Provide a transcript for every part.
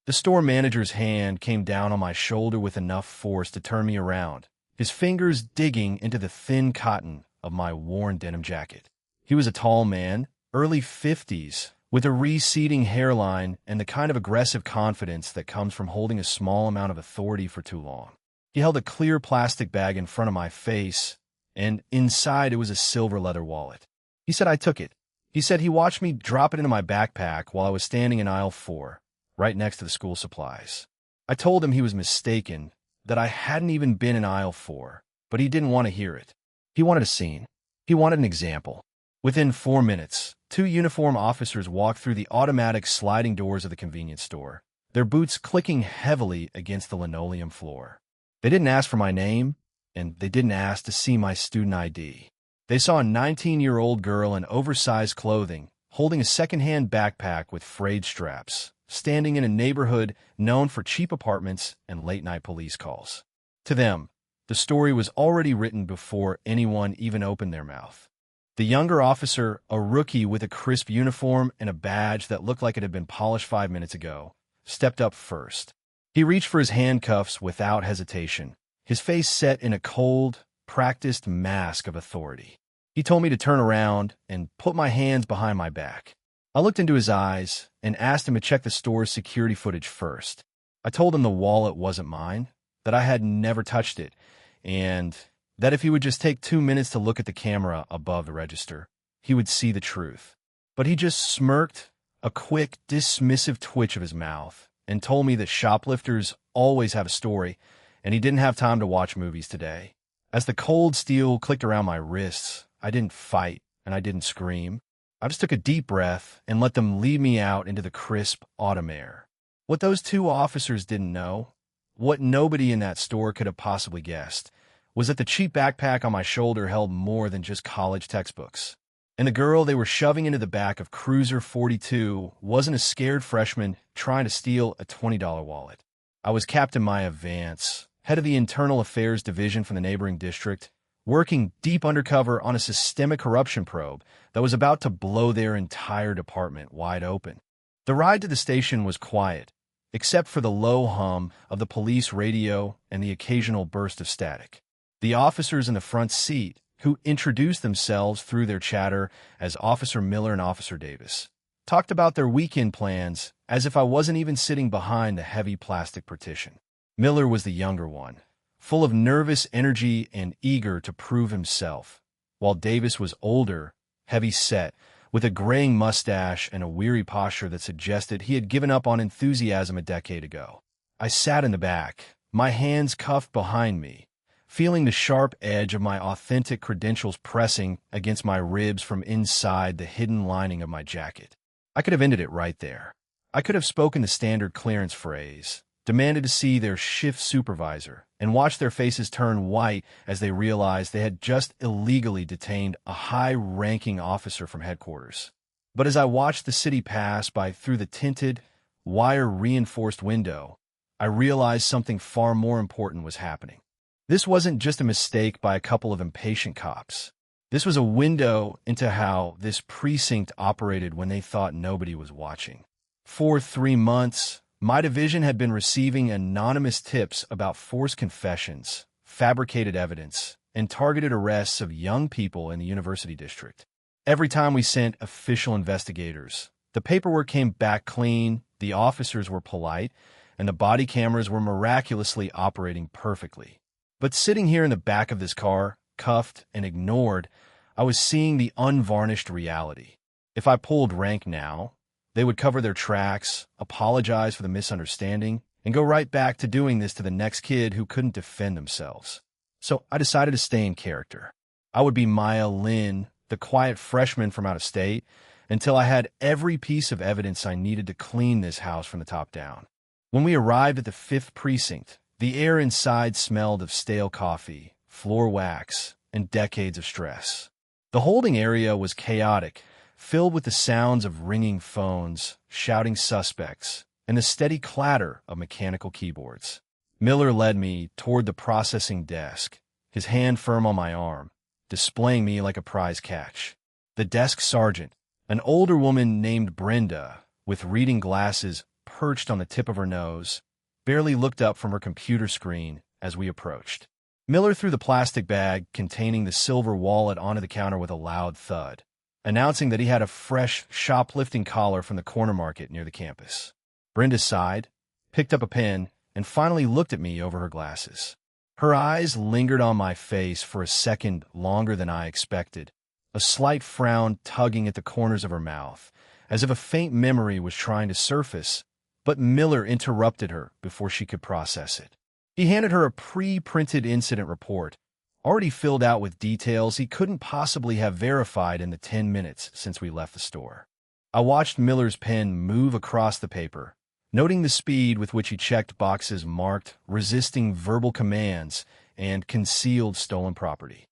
The store manager's hand came down on my shoulder with enough force to turn me around, his fingers digging into the thin cotton of my worn denim jacket. He was a tall man, early 50s, with a receding hairline and the kind of aggressive confidence that comes from holding a small amount of authority for too long. He held a clear plastic bag in front of my face, and inside it was a silver leather wallet. He said I took it. He said he watched me drop it into my backpack while I was standing in aisle 4, right next to the school supplies. I told him he was mistaken, that I hadn't even been in aisle 4, but he didn't want to hear it. He wanted a scene. He wanted an example. Within 4 minutes, 2 uniformed officers walked through the automatic sliding doors of the convenience store, their boots clicking heavily against the linoleum floor. They didn't ask for my name, and they didn't ask to see my student ID. They saw a 19-year-old girl in oversized clothing, holding a second-hand backpack with frayed straps, standing in a neighborhood known for cheap apartments and late-night police calls. To them, the story was already written before anyone even opened their mouth. The younger officer, a rookie with a crisp uniform and a badge that looked like it had been polished 5 minutes ago, stepped up first. He reached for his handcuffs without hesitation, his face set in a cold, practiced mask of authority. He told me to turn around and put my hands behind my back. I looked into his eyes and asked him to check the store's security footage first. I told him the wallet wasn't mine, that I had never touched it, and that if he would just take 2 minutes to look at the camera above the register, he would see the truth. But he just smirked, a quick, dismissive twitch of his mouth, and told me that shoplifters always have a story, and he didn't have time to watch movies today. As the cold steel clicked around my wrists, I didn't fight, and I didn't scream. I just took a deep breath and let them lead me out into the crisp autumn air. What those 2 officers didn't know, what nobody in that store could have possibly guessed, was that the cheap backpack on my shoulder held more than just college textbooks. And the girl they were shoving into the back of Cruiser 42 wasn't a scared freshman trying to steal a $20 wallet. I was Captain Maya Vance, head of the Internal Affairs Division from the neighboring district, working deep undercover on a systemic corruption probe that was about to blow their entire department wide open. The ride to the station was quiet, except for the low hum of the police radio and the occasional burst of static. The officers in the front seat, who introduced themselves through their chatter as Officer Miller and Officer Davis, talked about their weekend plans as if I wasn't even sitting behind the heavy plastic partition. Miller was the younger one, full of nervous energy and eager to prove himself, while Davis was older, heavy-set, with a graying mustache and a weary posture that suggested he had given up on enthusiasm a decade ago. I sat in the back, my hands cuffed behind me, feeling the sharp edge of my authentic credentials pressing against my ribs from inside the hidden lining of my jacket. I could have ended it right there. I could have spoken the standard clearance phrase, demanded to see their shift supervisor, and watched their faces turn white as they realized they had just illegally detained a high-ranking officer from headquarters. But as I watched the city pass by through the tinted, wire-reinforced window, I realized something far more important was happening. This wasn't just a mistake by a couple of impatient cops. This was a window into how this precinct operated when they thought nobody was watching. For 3 months, my division had been receiving anonymous tips about forced confessions, fabricated evidence, and targeted arrests of young people in the university district. Every time we sent official investigators, the paperwork came back clean, the officers were polite, and the body cameras were miraculously operating perfectly. But sitting here in the back of this car, cuffed and ignored, I was seeing the unvarnished reality. If I pulled rank now, they would cover their tracks, apologize for the misunderstanding, and go right back to doing this to the next kid who couldn't defend themselves. So I decided to stay in character. I would be Maya Lynn, the quiet freshman from out of state, until I had every piece of evidence I needed to clean this house from the top down. When we arrived at the 5th precinct, the air inside smelled of stale coffee, floor wax, and decades of stress. The holding area was chaotic, filled with the sounds of ringing phones, shouting suspects, and the steady clatter of mechanical keyboards. Miller led me toward the processing desk, his hand firm on my arm, displaying me like a prize catch. The desk sergeant, an older woman named Brenda, with reading glasses perched on the tip of her nose, barely looked up from her computer screen as we approached. Miller threw the plastic bag containing the silver wallet onto the counter with a loud thud, announcing that he had a fresh shoplifting collar from the corner market near the campus. Brenda sighed, picked up a pen, and finally looked at me over her glasses. Her eyes lingered on my face for a second longer than I expected, a slight frown tugging at the corners of her mouth, as if a faint memory was trying to surface, but Miller interrupted her before she could process it. He handed her a pre-printed incident report, already filled out with details he couldn't possibly have verified in the 10 minutes since we left the store. I watched Miller's pen move across the paper, noting the speed with which he checked boxes marked resisting verbal commands and concealed stolen property.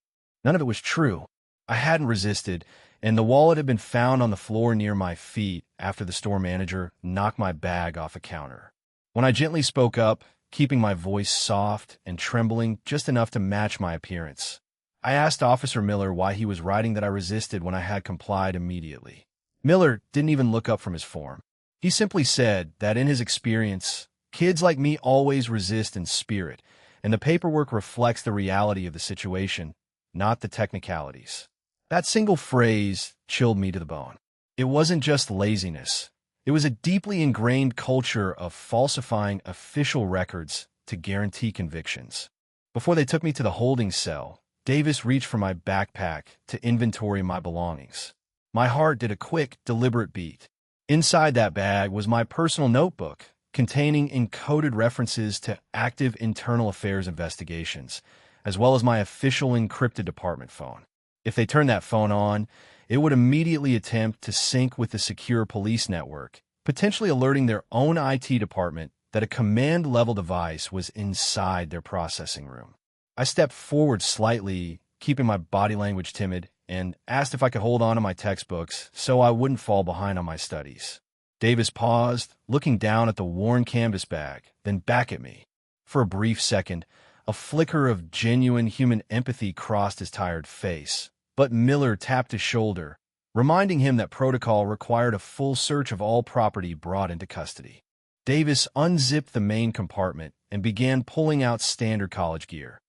None of it was true. I hadn't resisted, and the wallet had been found on the floor near my feet after the store manager knocked my bag off a counter. When I gently spoke up, keeping my voice soft and trembling just enough to match my appearance, I asked Officer Miller why he was writing that I resisted when I had complied immediately. Miller didn't even look up from his form. He simply said that in his experience, kids like me always resist in spirit, and the paperwork reflects the reality of the situation, not the technicalities. That single phrase chilled me to the bone. It wasn't just laziness. It was a deeply ingrained culture of falsifying official records to guarantee convictions. Before they took me to the holding cell, Davis reached for my backpack to inventory my belongings. My heart did a quick, deliberate beat. Inside that bag was my personal notebook, containing encoded references to active internal affairs investigations, as well as my official encrypted department phone. If they turned that phone on, it would immediately attempt to sync with the secure police network, potentially alerting their own IT department that a command-level device was inside their processing room. I stepped forward slightly, keeping my body language timid, and asked if I could hold on to my textbooks so I wouldn't fall behind on my studies. Davis paused, looking down at the worn canvas bag, then back at me. For a brief second, a flicker of genuine human empathy crossed his tired face, but Miller tapped his shoulder, reminding him that protocol required a full search of all property brought into custody. Davis unzipped the main compartment and began pulling out standard college gear: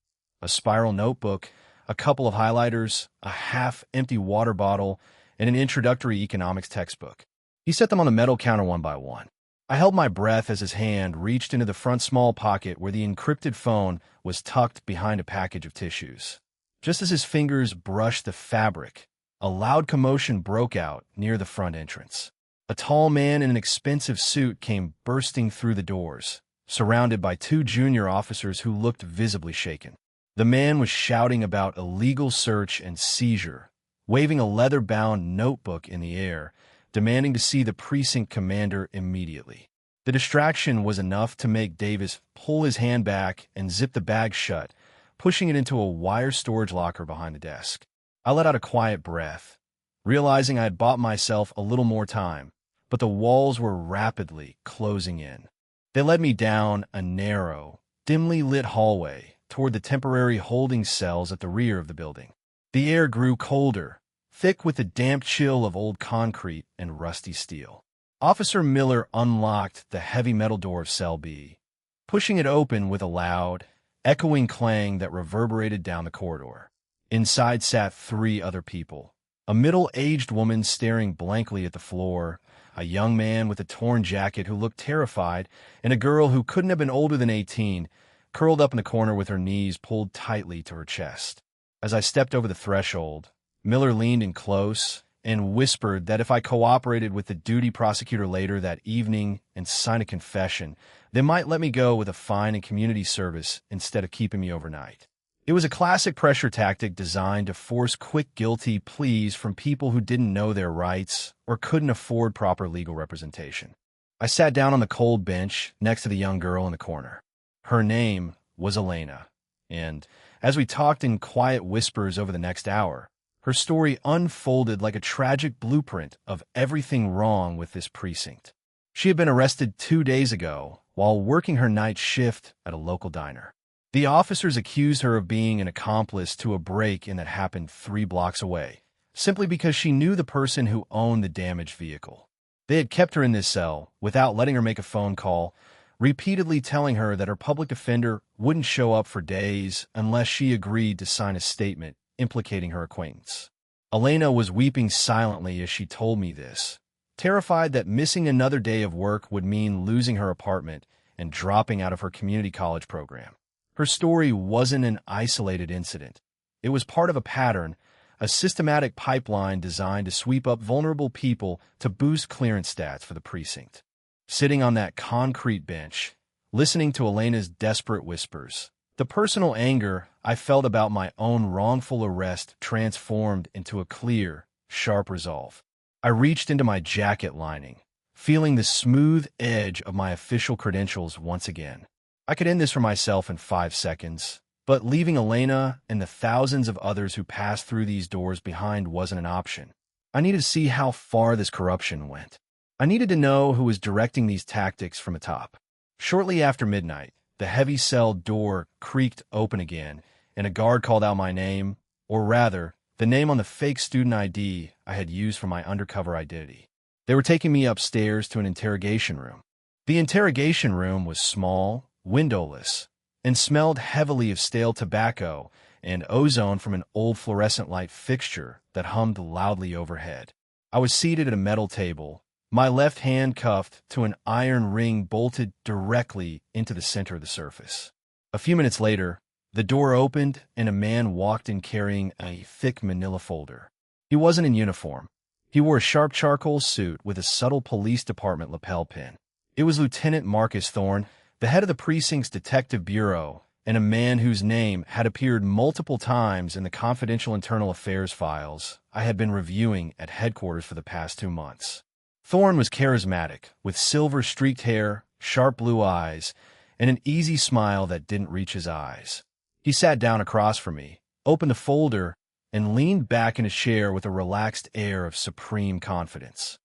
a spiral notebook, a couple of highlighters, a half-empty water bottle, and an introductory economics textbook. He set them on the metal counter one by one. I held my breath as his hand reached into the front small pocket where the encrypted phone was tucked behind a package of tissues. Just as his fingers brushed the fabric, a loud commotion broke out near the front entrance. A tall man in an expensive suit came bursting through the doors, surrounded by two junior officers who looked visibly shaken. The man was shouting about illegal search and seizure, waving a leather-bound notebook in the air, demanding to see the precinct commander immediately. The distraction was enough to make Davis pull his hand back and zip the bag shut, pushing it into a wire storage locker behind the desk. I let out a quiet breath, realizing I had bought myself a little more time, but the walls were rapidly closing in. They led me down a narrow, dimly lit hallway toward the temporary holding cells at the rear of the building. The air grew colder, thick with the damp chill of old concrete and rusty steel. Officer Miller unlocked the heavy metal door of Cell B, pushing it open with a loud, echoing clang that reverberated down the corridor. Inside sat three other people: a middle-aged woman staring blankly at the floor, a young man with a torn jacket who looked terrified, and a girl who couldn't have been older than 18, curled up in the corner with her knees pulled tightly to her chest. As I stepped over the threshold, Miller leaned in close and whispered that if I cooperated with the duty prosecutor later that evening and signed a confession, they might let me go with a fine and community service instead of keeping me overnight. It was a classic pressure tactic designed to force quick guilty pleas from people who didn't know their rights or couldn't afford proper legal representation. I sat down on the cold bench next to the young girl in the corner. Her name was Elena, and as we talked in quiet whispers over the next hour, her story unfolded like a tragic blueprint of everything wrong with this precinct. She had been arrested 2 days ago while working her night shift at a local diner. The officers accused her of being an accomplice to a break-in that happened 3 blocks away, simply because she knew the person who owned the damaged vehicle. They had kept her in this cell without letting her make a phone call, repeatedly telling her that her public defender wouldn't show up for days unless she agreed to sign a statement implicating her acquaintance. Elena was weeping silently as she told me this, terrified that missing another day of work would mean losing her apartment and dropping out of her community college program. Her story wasn't an isolated incident. It was part of a pattern, a systematic pipeline designed to sweep up vulnerable people to boost clearance stats for the precinct. Sitting on that concrete bench, listening to Elena's desperate whispers, the personal anger I felt about my own wrongful arrest transformed into a clear, sharp resolve. I reached into my jacket lining, feeling the smooth edge of my official credentials once again. I could end this for myself in 5 seconds, but leaving Elena and the thousands of others who passed through these doors behind wasn't an option. I needed to see how far this corruption went. I needed to know who was directing these tactics from the top. Shortly after midnight, the heavy cell door creaked open again, and a guard called out my name, or rather, the name on the fake student ID I had used for my undercover identity. They were taking me upstairs to an interrogation room. The interrogation room was small, windowless, and smelled heavily of stale tobacco and ozone from an old fluorescent light fixture that hummed loudly overhead. I was seated at a metal table, my left hand cuffed to an iron ring bolted directly into the center of the surface. A few minutes later, the door opened and a man walked in carrying a thick manila folder. He wasn't in uniform. He wore a sharp charcoal suit with a subtle police department lapel pin. It was Lieutenant Marcus Thorne, the head of the precinct's detective bureau, and a man whose name had appeared multiple times in the confidential internal affairs files I had been reviewing at headquarters for the past 2 months. Thorne was charismatic, with silver-streaked hair, sharp blue eyes, and an easy smile that didn't reach his eyes. He sat down across from me, opened a folder, and leaned back in his chair with a relaxed air of supreme confidence.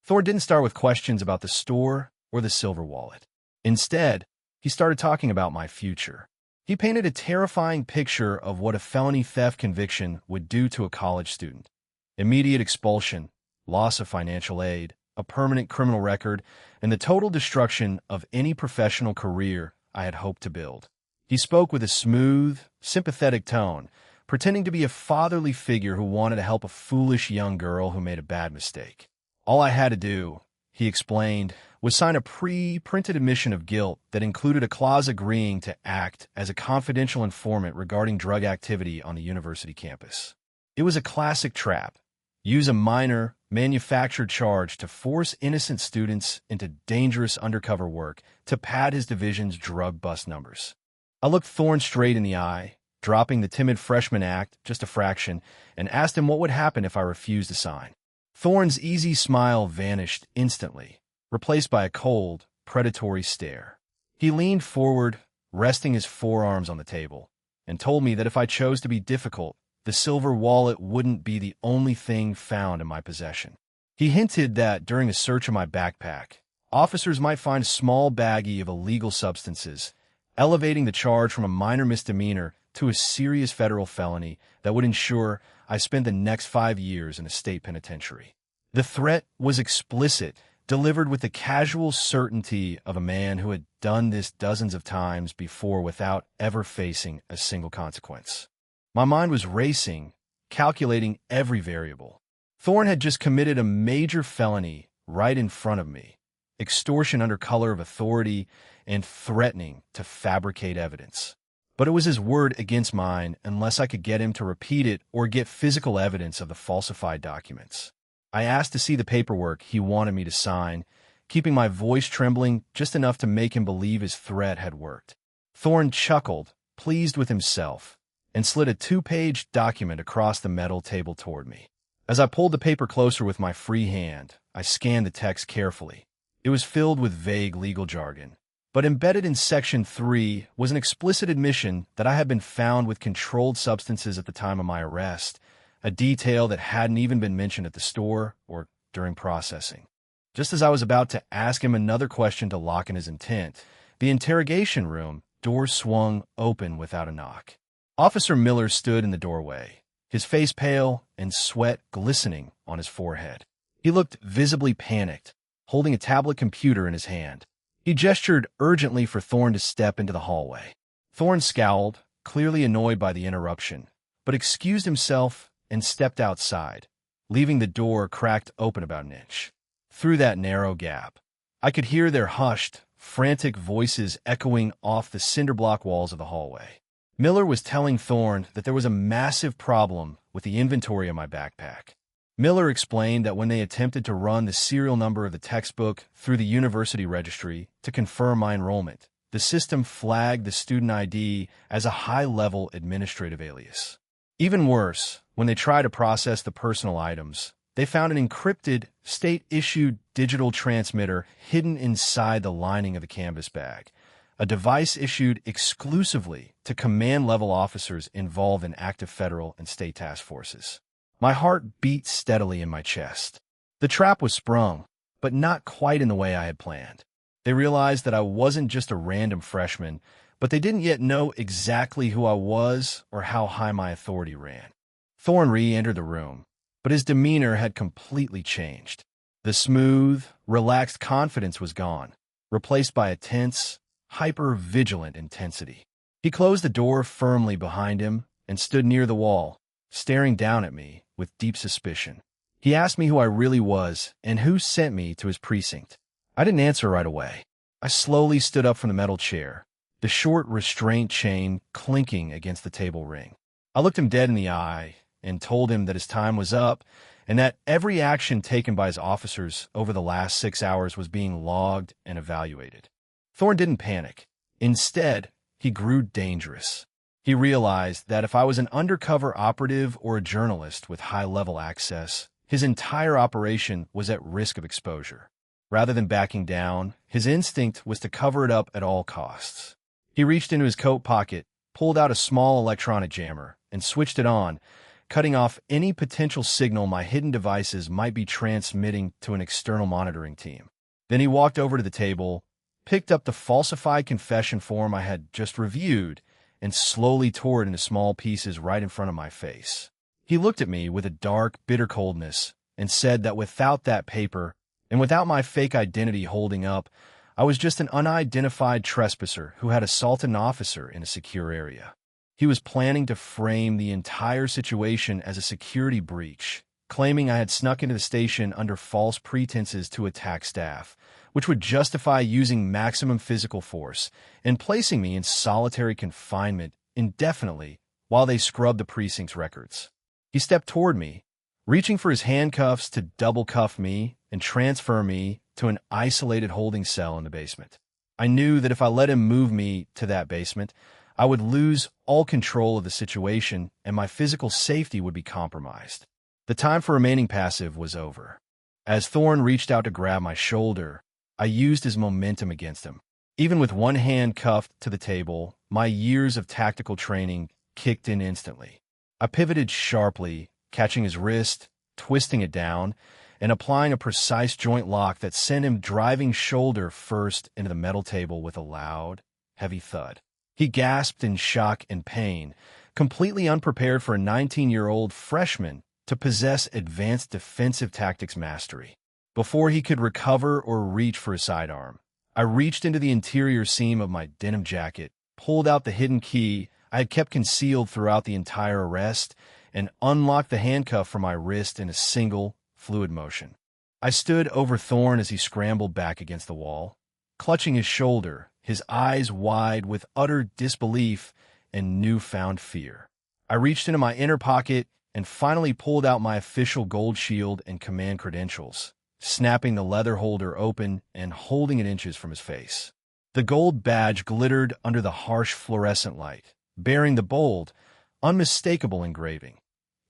Thorne didn't start with questions about the store or the silver wallet. Instead, he started talking about my future. He painted a terrifying picture of what a felony theft conviction would do to a college student. Immediate expulsion, loss of financial aid, a permanent criminal record, and the total destruction of any professional career I had hoped to build. He spoke with a smooth, sympathetic tone, pretending to be a fatherly figure who wanted to help a foolish young girl who made a bad mistake. All I had to do, he explained, was sign a pre-printed admission of guilt that included a clause agreeing to act as a confidential informant regarding drug activity on the university campus. It was a classic trap. Use a minor, manufactured charge to force innocent students into dangerous undercover work to pad his division's drug bust numbers. I looked Thorne straight in the eye, dropping the timid freshman act just a fraction, and asked him what would happen if I refused to sign. Thorne's easy smile vanished instantly, replaced by a cold, predatory stare. He leaned forward, resting his forearms on the table, and told me that if I chose to be difficult, the silver wallet wouldn't be the only thing found in my possession. He hinted that during a search of my backpack, officers might find a small baggie of illegal substances, elevating the charge from a minor misdemeanor to a serious federal felony that would ensure I spent the next 5 years in a state penitentiary. The threat was explicit, delivered with the casual certainty of a man who had done this dozens of times before without ever facing a single consequence. My mind was racing, calculating every variable. Thorne had just committed a major felony right in front of me, extortion under color of authority and threatening to fabricate evidence. But it was his word against mine unless I could get him to repeat it or get physical evidence of the falsified documents. I asked to see the paperwork he wanted me to sign, keeping my voice trembling just enough to make him believe his threat had worked. Thorne chuckled, pleased with himself, and slid a 2-page document across the metal table toward me. As I pulled the paper closer with my free hand, I scanned the text carefully. It was filled with vague legal jargon, but embedded in Section 3 was an explicit admission that I had been found with controlled substances at the time of my arrest, a detail that hadn't even been mentioned at the store or during processing. Just as I was about to ask him another question to lock in his intent, the interrogation room door swung open without a knock. Officer Miller stood in the doorway, his face pale and sweat glistening on his forehead. He looked visibly panicked, holding a tablet computer in his hand. He gestured urgently for Thorne to step into the hallway. Thorne scowled, clearly annoyed by the interruption, but excused himself and stepped outside, leaving the door cracked open about an inch. Through that narrow gap, I could hear their hushed, frantic voices echoing off the cinderblock walls of the hallway. Miller was telling Thorne that there was a massive problem with the inventory in my backpack. Miller explained that when they attempted to run the serial number of the textbook through the university registry to confirm my enrollment, the system flagged the student ID as a high-level administrative alias. Even worse, when they tried to process the personal items, they found an encrypted, state-issued digital transmitter hidden inside the lining of the canvas bag, a device issued exclusively to command-level officers involved in active federal and state task forces. My heart beat steadily in my chest. The trap was sprung, but not quite in the way I had planned. They realized that I wasn't just a random freshman, but they didn't yet know exactly who I was or how high my authority ran. Thorne re-entered the room, but his demeanor had completely changed. The smooth, relaxed confidence was gone, replaced by a tense, hyper-vigilant intensity. He closed the door firmly behind him and stood near the wall, staring down at me with deep suspicion. He asked me who I really was and who sent me to his precinct. I didn't answer right away. I slowly stood up from the metal chair, the short restraint chain clinking against the table ring. I looked him dead in the eye and told him that his time was up and that every action taken by his officers over the last 6 hours was being logged and evaluated. Thorne didn't panic. Instead, he grew dangerous. He realized that if I was an undercover operative or a journalist with high-level access, his entire operation was at risk of exposure. Rather than backing down, his instinct was to cover it up at all costs. He reached into his coat pocket, pulled out a small electronic jammer, and switched it on, cutting off any potential signal my hidden devices might be transmitting to an external monitoring team. Then he walked over to the table, picked up the falsified confession form I had just reviewed, and slowly tore it into small pieces right in front of my face. He looked at me with a dark, bitter coldness and said that without that paper, and without my fake identity holding up, I was just an unidentified trespasser who had assaulted an officer in a secure area. He was planning to frame the entire situation as a security breach, claiming I had snuck into the station under false pretenses to attack staff, which would justify using maximum physical force and placing me in solitary confinement indefinitely while they scrubbed the precinct's records. He stepped toward me, reaching for his handcuffs to double-cuff me and transfer me to an isolated holding cell in the basement. I knew that if I let him move me to that basement, I would lose all control of the situation and my physical safety would be compromised. The time for remaining passive was over. As Thorne reached out to grab my shoulder, I used his momentum against him. Even with one hand cuffed to the table, my years of tactical training kicked in instantly. I pivoted sharply, catching his wrist, twisting it down, and applying a precise joint lock that sent him driving shoulder first into the metal table with a loud, heavy thud. He gasped in shock and pain, completely unprepared for a 19-year-old freshman to possess advanced defensive tactics mastery. Before he could recover or reach for his sidearm, I reached into the interior seam of my denim jacket, pulled out the hidden key I had kept concealed throughout the entire arrest, and unlocked the handcuff from my wrist in a single, fluid motion. I stood over Thorne as he scrambled back against the wall, clutching his shoulder, his eyes wide with utter disbelief and newfound fear. I reached into my inner pocket and finally pulled out my official gold shield and command credentials, snapping the leather holder open and holding it inches from his face. The gold badge glittered under the harsh fluorescent light, bearing the bold, unmistakable engraving.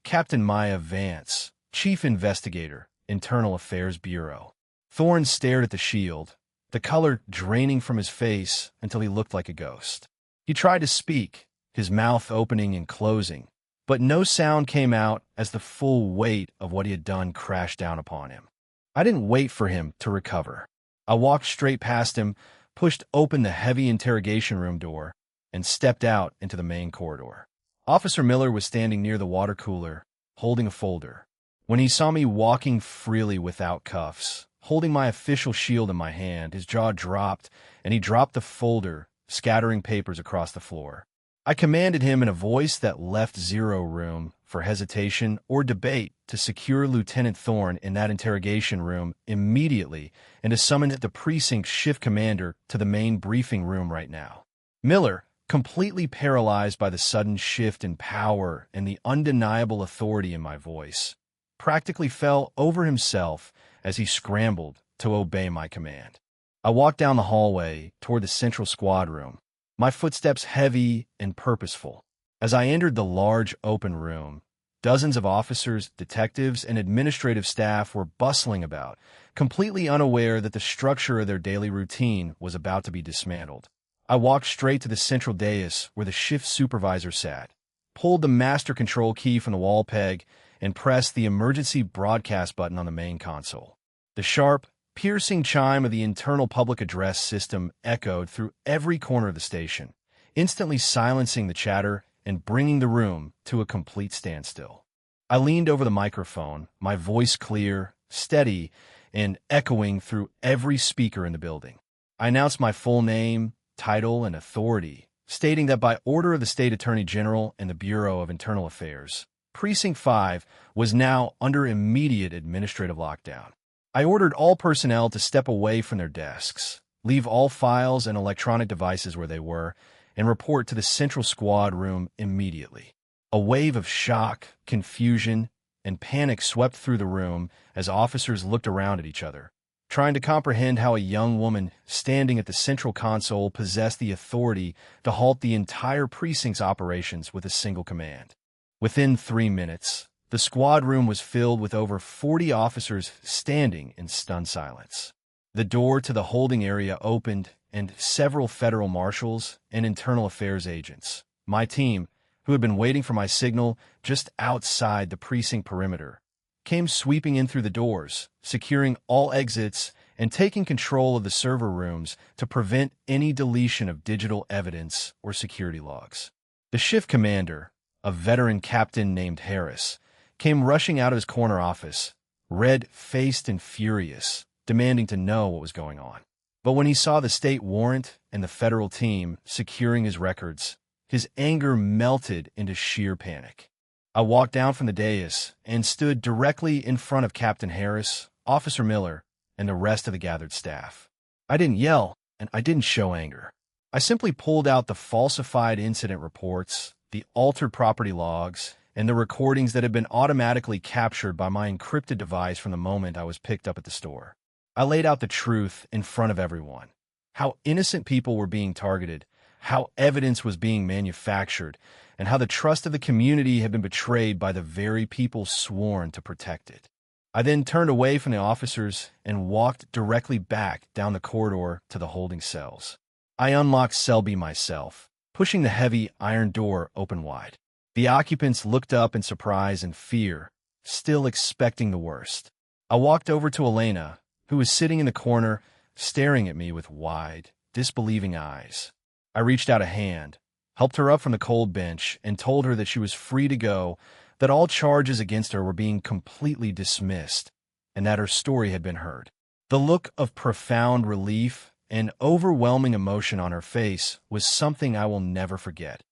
Captain Maya Vance, Chief Investigator, Internal Affairs Bureau. Thorne stared at the shield, the color draining from his face until he looked like a ghost. He tried to speak, his mouth opening and closing, but no sound came out as the full weight of what he had done crashed down upon him. I didn't wait for him to recover. I walked straight past him, pushed open the heavy interrogation room door, and stepped out into the main corridor. Officer Miller was standing near the water cooler, holding a folder. When he saw me walking freely without cuffs, holding my official shield in my hand. His jaw dropped, and he dropped the folder, scattering papers across the floor. I commanded him in a voice that left zero room for hesitation or debate to secure Lieutenant Thorne in that interrogation room immediately and to summon the precinct shift commander to the main briefing room right now. Miller, completely paralyzed by the sudden shift in power and the undeniable authority in my voice, practically fell over himself as he scrambled to obey my command. I walked down the hallway toward the central squad room, my footsteps heavy and purposeful. As I entered the large open room, dozens of officers, detectives, and administrative staff were bustling about, completely unaware that the structure of their daily routine was about to be dismantled. I walked straight to the central dais where the shift supervisor sat, pulled the master control key from the wall peg, and pressed the emergency broadcast button on the main console. The sharp, piercing chime of the internal public address system echoed through every corner of the station, instantly silencing the chatter and bringing the room to a complete standstill. I leaned over the microphone, my voice clear, steady, and echoing through every speaker in the building. I announced my full name, title, and authority, stating that by order of the State Attorney General and the Bureau of Internal Affairs, Precinct 5 was now under immediate administrative lockdown. I ordered all personnel to step away from their desks, leave all files and electronic devices where they were, and report to the central squad room immediately. A wave of shock, confusion, and panic swept through the room as officers looked around at each other, trying to comprehend how a young woman standing at the central console possessed the authority to halt the entire precinct's operations with a single command. Within 3 minutes, the squad room was filled with over 40 officers standing in stunned silence. The door to the holding area opened, and several federal marshals and internal affairs agents, my team, who had been waiting for my signal just outside the precinct perimeter, came sweeping in through the doors, securing all exits and taking control of the server rooms to prevent any deletion of digital evidence or security logs. The shift commander, a veteran captain named Harris, came rushing out of his corner office, red-faced and furious, demanding to know what was going on. But when he saw the state warrant and the federal team securing his records, his anger melted into sheer panic. I walked down from the dais and stood directly in front of Captain Harris, Officer Miller, and the rest of the gathered staff. I didn't yell, and I didn't show anger. I simply pulled out the falsified incident reports, the altered property logs, and the recordings that had been automatically captured by my encrypted device from the moment I was picked up at the store. I laid out the truth in front of everyone. How innocent people were being targeted, how evidence was being manufactured, and how the trust of the community had been betrayed by the very people sworn to protect it. I then turned away from the officers and walked directly back down the corridor to the holding cells. I unlocked Cell B myself, pushing the heavy iron door open wide. The occupants looked up in surprise and fear, still expecting the worst. I walked over to Elena, who was sitting in the corner, staring at me with wide, disbelieving eyes. I reached out a hand, helped her up from the cold bench, and told her that she was free to go, that all charges against her were being completely dismissed, and that her story had been heard. The look of profound relief and overwhelming emotion on her face was something I will never forget.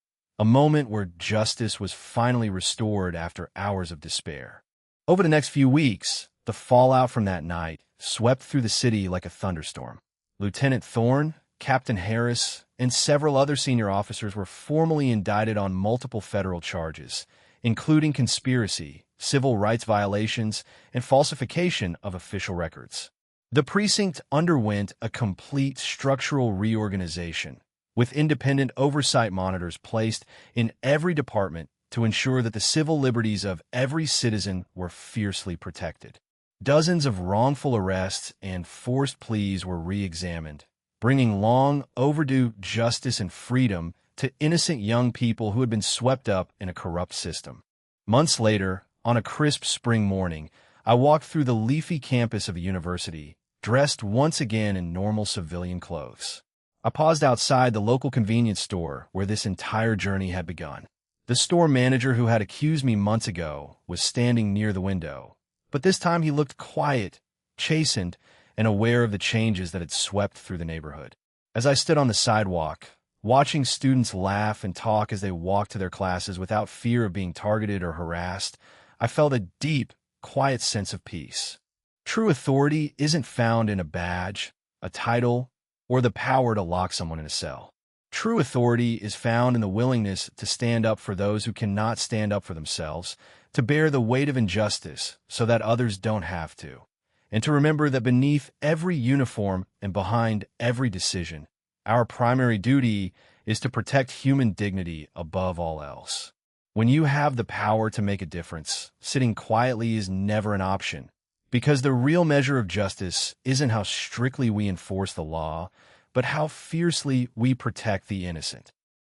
A moment where justice was finally restored after hours of despair. Over the next few weeks, the fallout from that night swept through the city like a thunderstorm. Lieutenant Thorne, Captain Harris, and several other senior officers were formally indicted on multiple federal charges, including conspiracy, civil rights violations, and falsification of official records. The precinct underwent a complete structural reorganization, with independent oversight monitors placed in every department to ensure that the civil liberties of every citizen were fiercely protected. Dozens of wrongful arrests and forced pleas were re-examined, bringing long overdue justice and freedom to innocent young people who had been swept up in a corrupt system. Months later, on a crisp spring morning, I walked through the leafy campus of a university, dressed once again in normal civilian clothes. I paused outside the local convenience store where this entire journey had begun. The store manager who had accused me months ago was standing near the window, but this time he looked quiet, chastened, and aware of the changes that had swept through the neighborhood. As I stood on the sidewalk, watching students laugh and talk as they walked to their classes without fear of being targeted or harassed, I felt a deep, quiet sense of peace. True authority isn't found in a badge, a title, or the power to lock someone in a cell. True authority is found in the willingness to stand up for those who cannot stand up for themselves, to bear the weight of injustice so that others don't have to, and to remember that beneath every uniform and behind every decision, our primary duty is to protect human dignity above all else. When you have the power to make a difference, sitting quietly is never an option, because the real measure of justice isn't how strictly we enforce the law, but how fiercely we protect the innocent.